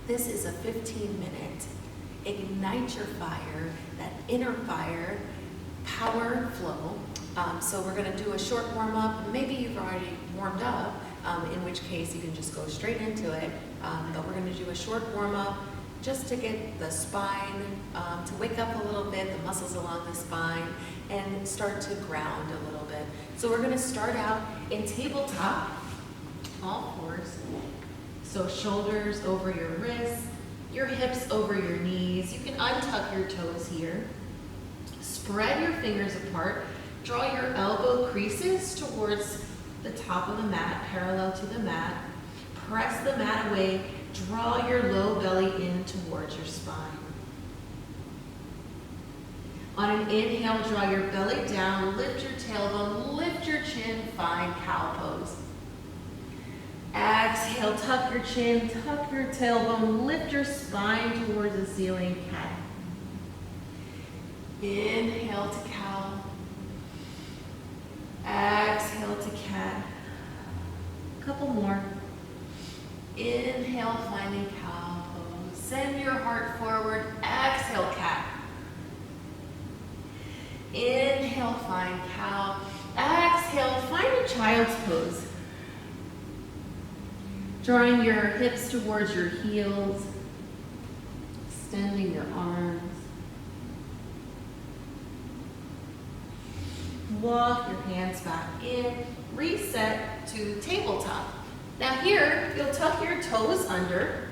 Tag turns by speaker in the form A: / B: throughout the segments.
A: This is a 15-minute ignite your fire, that inner fire, power flow. So we're going to do a short warm-up. Maybe you've already warmed up, in which case you can just go straight into it. But we're going to do a short warm-up just to get the spine to wake up a little bit, the muscles along the spine, and start to ground a little bit. So we're going to start out in tabletop, all fours. So shoulders over your wrists, your hips over your knees. You can untuck your toes here. Spread your fingers apart. Draw your elbow creases towards the top of the mat, parallel to the mat. Press the mat away. Draw your low belly in towards your spine. On an inhale, draw your belly down, lift your tailbone, lift your chin, find cow pose. Exhale, tuck your chin, tuck your tailbone, lift your spine towards the ceiling, cat. Inhale to cow. Exhale to cat. A couple more. Inhale, finding cow pose. Send your heart forward. Exhale, cat. Inhale, find cow. Exhale, find a child's pose. Drawing your hips towards your heels. Extending your arms. Walk your hands back in. Reset to tabletop. Now here, you'll tuck your toes under.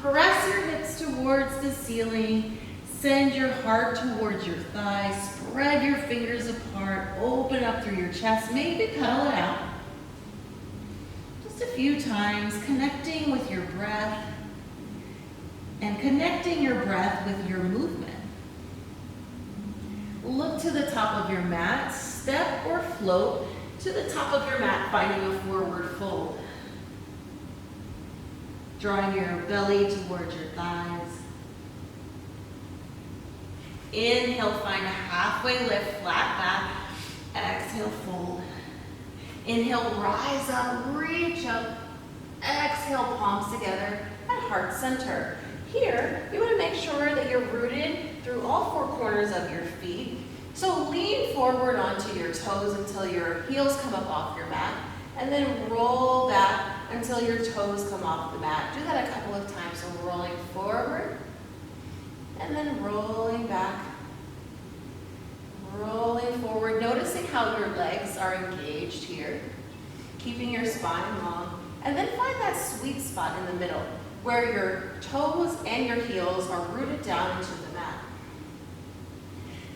A: Press your hips towards the ceiling. Send your heart towards your thighs. Spread your fingers apart. Open up through your chest. Maybe pedal it out. Just a few times, connecting with your breath and connecting your breath with your movement. Look to the top of your mat. Step or float to the top of your mat, finding a forward fold. Drawing your belly towards your thighs. Inhale, find a halfway lift, flat back. Exhale, fold. Inhale, rise up, reach up. Exhale, palms together at heart center. Here, you want to make sure that you're rooted through all four corners of your feet. So lean forward onto your toes until your heels come up off your mat, and then roll back until your toes come off the mat. Do that a couple of times. So rolling forward, and then rolling back, rolling forward, noticing how your legs are engaged here, keeping your spine long, and then find that sweet spot in the middle where your toes and your heels are rooted down into the mat.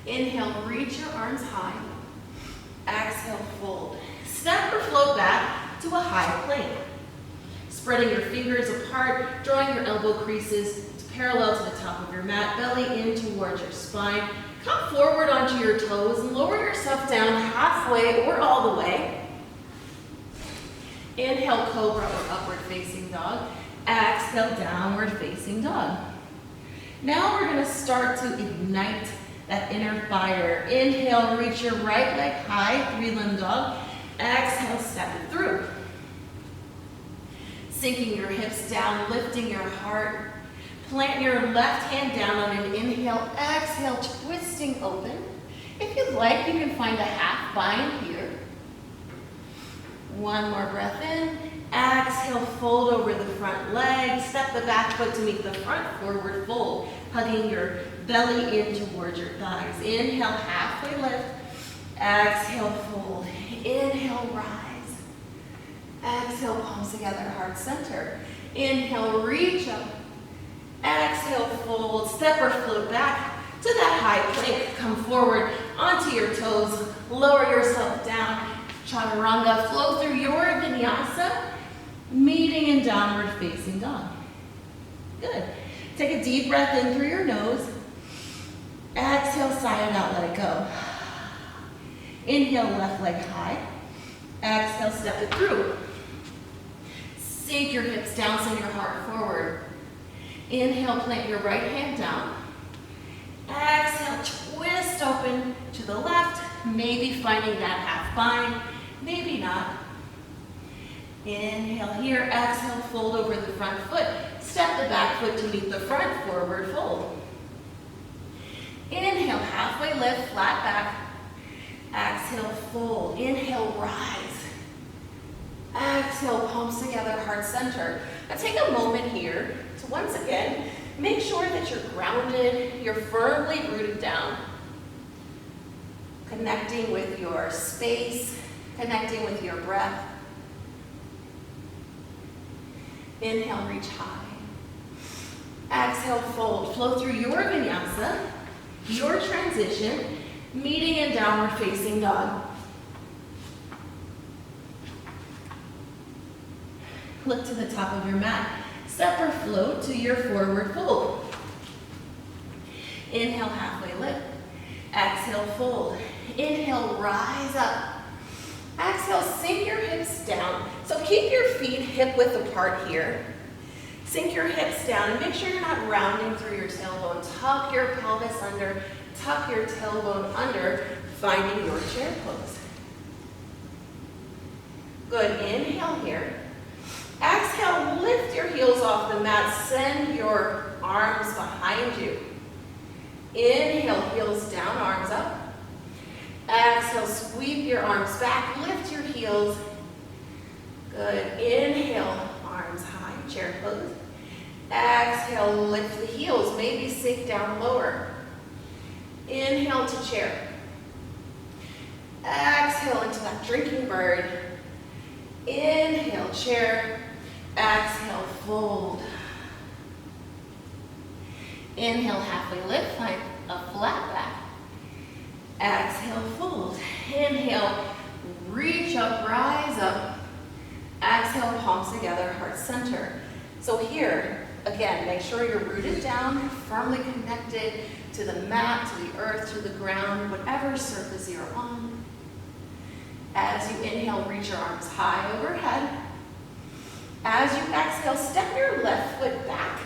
A: Inhale, reach your arms high. Exhale, fold. Step or float back to a high plank. Spreading your fingers apart, drawing your elbow creases parallel to the top of your mat, belly in towards your spine. Come forward onto your toes and lower yourself down halfway or all the way. Inhale, cobra or upward facing dog. Exhale, downward facing dog. Now we're going to start to ignite that inner fire. Inhale, reach your right leg high, three-limb dog. Exhale, step it through. Sinking your hips down, lifting your heart. Plant your left hand down on an inhale. Exhale, twisting open. If you'd like, you can find a half bind here. One more breath in. Exhale, fold over the front leg. Step the back foot to meet the front, forward fold. Hugging your belly in towards your thighs. Inhale, halfway lift. Exhale, fold. Inhale, rise. Exhale, palms together, heart center. Inhale, reach up. Exhale, fold. Step or float back to that high plank. Come forward onto your toes. Lower yourself down. Chaturanga, flow through your vinyasa, meeting in downward facing dog. Good. Take a deep breath in through your nose. Exhale, sigh it out, let it go. Inhale, left leg high. Exhale, step it through. Sink your hips down, send your heart forward. Inhale, plant your right hand down. Exhale, twist open to the left, maybe finding that half bind, maybe not. Inhale here, exhale, fold over the front foot. Step the back foot to meet the front, forward fold. Inhale, halfway lift, flat back. Exhale, fold. Inhale, rise. Exhale, palms together, heart center. Now take a moment here to once again, make sure that you're grounded, you're firmly rooted down. Connecting with your space, connecting with your breath. Inhale, reach high. Exhale, fold. Flow through your vinyasa, your transition, meeting in downward facing dog. Look to the top of your mat. Step or float to your forward fold. Inhale, halfway lift. Exhale, fold. Inhale, rise up. Exhale, sink your hips down. So keep your feet hip width apart here. Sink your hips down and make sure you're not rounding through your tailbone. Tuck your pelvis under, tuck your tailbone under, finding your chair pose. Good, inhale here. Exhale, lift your heels off the mat, send your arms behind you. Inhale, heels down, arms up. Exhale, sweep your arms back, lift your heels. Good, inhale, arms high, chair pose. Exhale, lift the heels, maybe sink down lower. Inhale to chair. Exhale into that drinking bird. Inhale, chair. Exhale, fold. Inhale, halfway lift, find a flat back. Exhale, fold. Inhale, reach up, rise up. Exhale, palms together, heart center. So here, again, make sure you're rooted down, firmly connected to the mat, to the earth, to the ground, whatever surface you're on. As you inhale, reach your arms high overhead. As you exhale, step your left foot back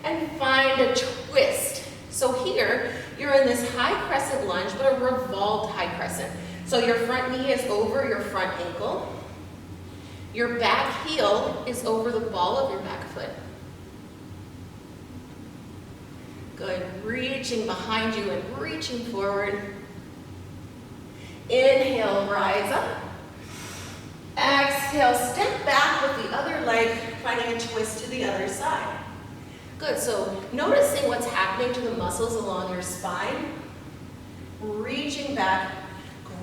A: and find a twist. So here, you're in this high crescent lunge, but a revolved high crescent. So your front knee is over your front ankle. Your back heel is over the ball of your back foot. Good, reaching behind you and reaching forward. Inhale, rise up. Exhale, step back with the other leg, finding a twist to the other side. Good, so noticing what's happening to the muscles along your spine. Reaching back,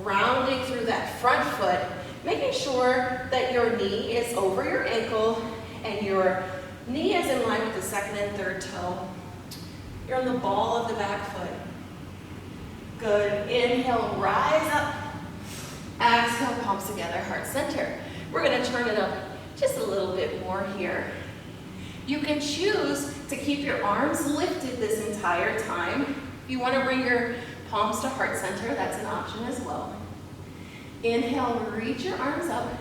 A: grounding through that front foot, making sure that your knee is over your ankle and your knee is in line with the second and third toe. You're on the ball of the back foot. Good, inhale, rise up. Exhale, palms together, heart center. We're gonna turn it up just a little bit more here. You can choose to keep your arms lifted this entire time. If you wanna bring your palms to heart center, that's an option as well. Inhale, reach your arms up.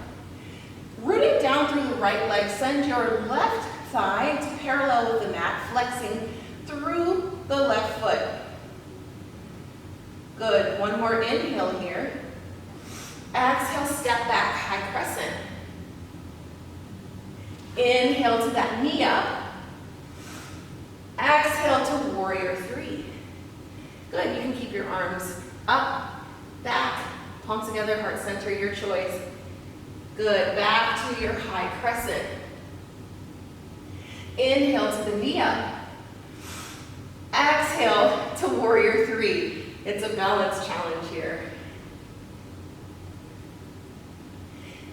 A: Rooting down through the right leg, send your left thigh to parallel with the mat, flexing through the left foot. Good, one more inhale here. Exhale, step back, high crescent. Inhale to that knee up. Exhale to warrior three. Good, you can keep your arms up, back, palms together, heart center, your choice. Good, back to your high crescent. Inhale to the knee up. Exhale to warrior three. It's a balance challenge here.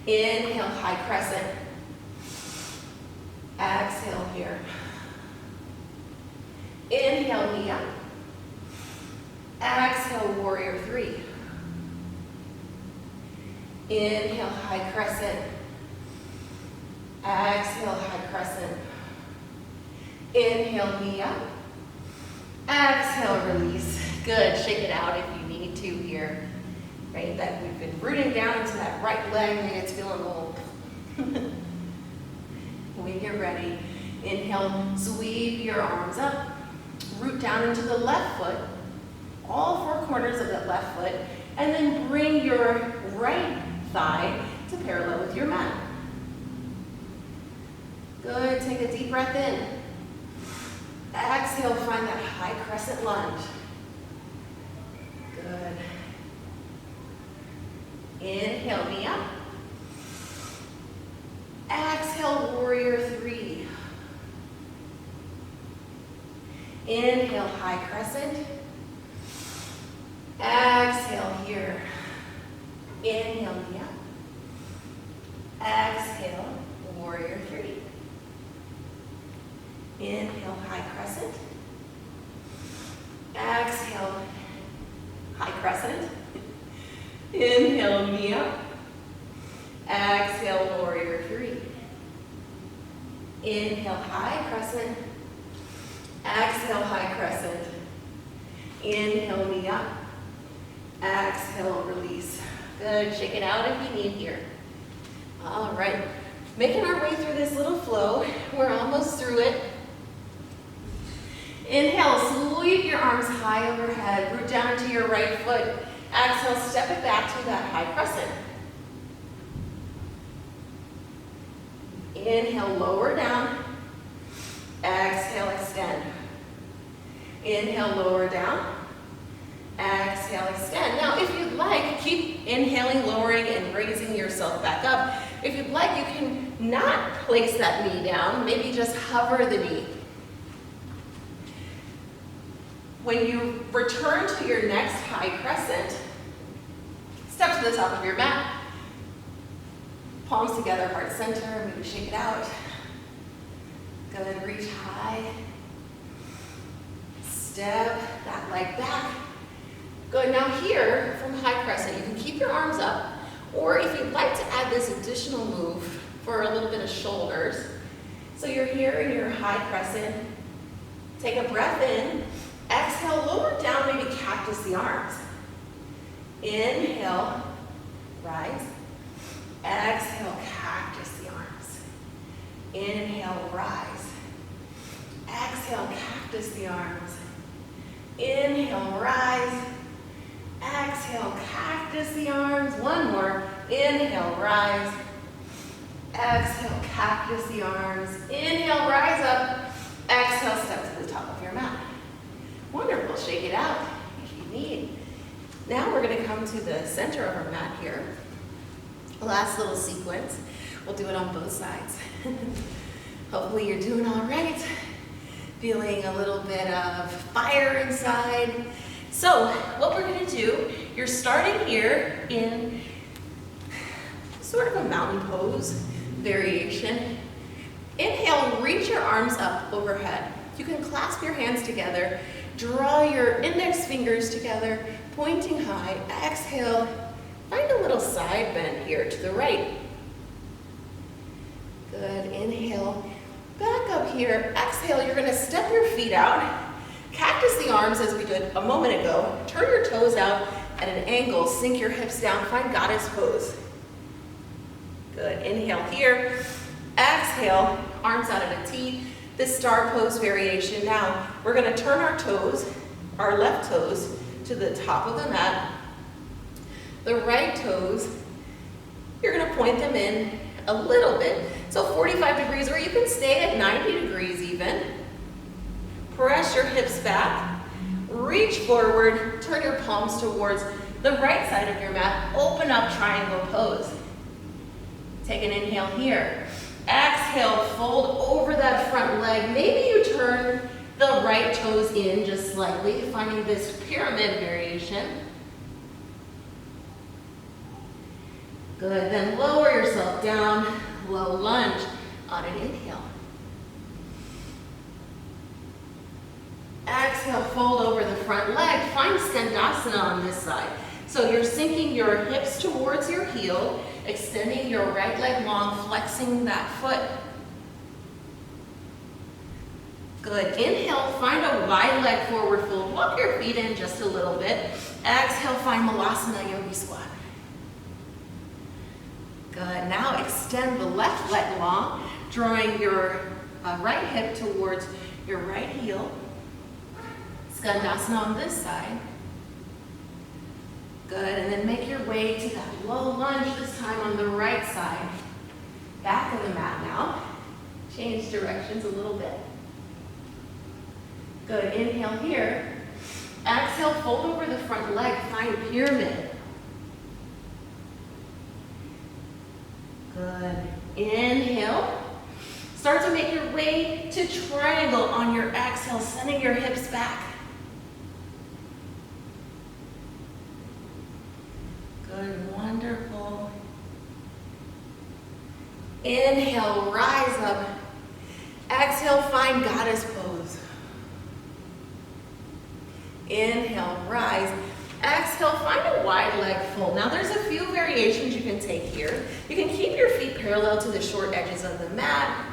A: Inhale, high crescent. Exhale here. Inhale, knee up. Exhale, warrior three. Inhale, high crescent. Exhale, high crescent. Inhale, knee up. Exhale, release. Good, shake it out if you need to here. Right, that we've been rooting down into that right leg, maybe it's feeling a little. When you're ready, inhale, sweep your arms up, root down into the left foot, all four corners of that left foot, and then bring your right thigh to parallel with your mat. Good, take a deep breath in. Exhale, find that high crescent lunge. Good. Inhale, me up. Exhale, warrior three. Inhale, high crescent. Exhale here. Inhale, me up. Exhale, warrior three. Inhale, high crescent. Exhale, high crescent. Inhale, knee up. Exhale, warrior three. Inhale, high crescent. Exhale, high crescent. Inhale, knee up. Exhale, release. Good, shake it out if you need here. All right, making our way through this little flow. We're almost through it. Inhale, sweep your arms high overhead, root down into your right foot. Exhale, step it back to that high crescent. Inhale, lower down. Exhale, extend. Inhale, lower down. Exhale, extend. Now, if you'd like, keep inhaling, lowering, and raising yourself back up. If you'd like, you can not place that knee down. Maybe just hover the knee. When you return to your next high crescent, step to the top of your mat. Palms together, heart center. Maybe shake it out. Good, reach high. Step that leg back. Good, now here from high crescent, you can keep your arms up, or if you'd like to add this additional move for a little bit of shoulders. So you're here in your high crescent. Take a breath in. Exhale, lower down, maybe cactus the arms. Inhale, rise. Exhale, cactus the arms. Inhale, rise. Exhale, cactus the arms. Inhale, rise. Exhale, cactus the arms. One more. Inhale, rise. Exhale, cactus the arms. Inhale, rise up. Exhale, step to the top of your mat. Wonderful. Shake it out if you need. Now we're going to come to the center of our mat here. Last little sequence. We'll do it on both sides. Hopefully you're doing all right. Feeling a little bit of fire inside. So what we're going to do, you're starting here in sort of a mountain pose variation. Inhale, reach your arms up overhead. You can clasp your hands together. Draw your index fingers together, pointing high. Exhale, find a little side bend here to the right. Good, inhale, back up here. Exhale, you're gonna step your feet out. Cactus the arms as we did a moment ago. Turn your toes out at an angle, sink your hips down, find goddess pose. Good, inhale here. Exhale, arms out at a T. This star pose variation. Now, we're gonna turn our toes, our left toes, to the top of the mat. The right toes, you're gonna point them in a little bit. So 45 degrees, or you can stay at 90 degrees even. Press your hips back, reach forward, turn your palms towards the right side of your mat, open up triangle pose. Take an inhale here. Exhale, fold over that front leg. Maybe you turn the right toes in just slightly, finding this pyramid variation. Good, then lower yourself down, low lunge on an inhale. Exhale, fold over the front leg. Find standasana on this side. So you're sinking your hips towards your heel, extending your right leg long, flexing that foot. Good. Inhale, find a wide leg forward fold. Walk your feet in just a little bit. Exhale, find Malasana Yogi Squat. Good. Now extend the left leg long, drawing your right hip towards your right heel. Skandasana on this side. Good, and then make your way to that low lunge, this time on the right side. Back of the mat now. Change directions a little bit. Good, inhale here. Exhale, fold over the front leg, find pyramid. Good, inhale. Start to make your way to triangle on your exhale, sending your hips back. Good, wonderful. Inhale, rise up. Exhale, find goddess pose. Inhale, rise. Exhale, find a wide leg fold. Now there's a few variations you can take here. You can keep your feet parallel to the short edges of the mat,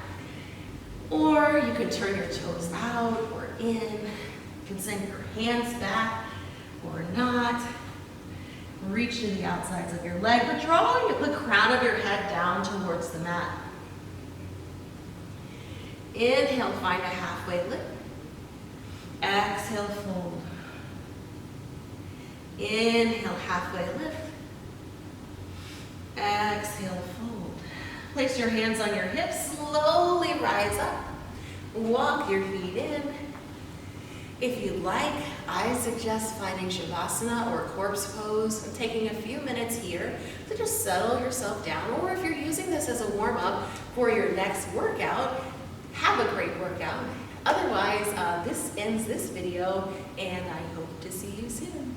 A: or you can turn your toes out or in. You can send your hands back or not. Reach to the outsides of your leg, but draw the crown of your head down towards the mat. Inhale, find a halfway lift. Exhale, fold. Inhale, halfway lift. Exhale, fold. Place your hands on your hips, slowly rise up. Walk your feet in. If you'd like, I suggest finding Shavasana or corpse pose and taking a few minutes here to just settle yourself down. Or if you're using this as a warm-up for your next workout, have a great workout. Otherwise, this ends this video, and I hope to see you soon.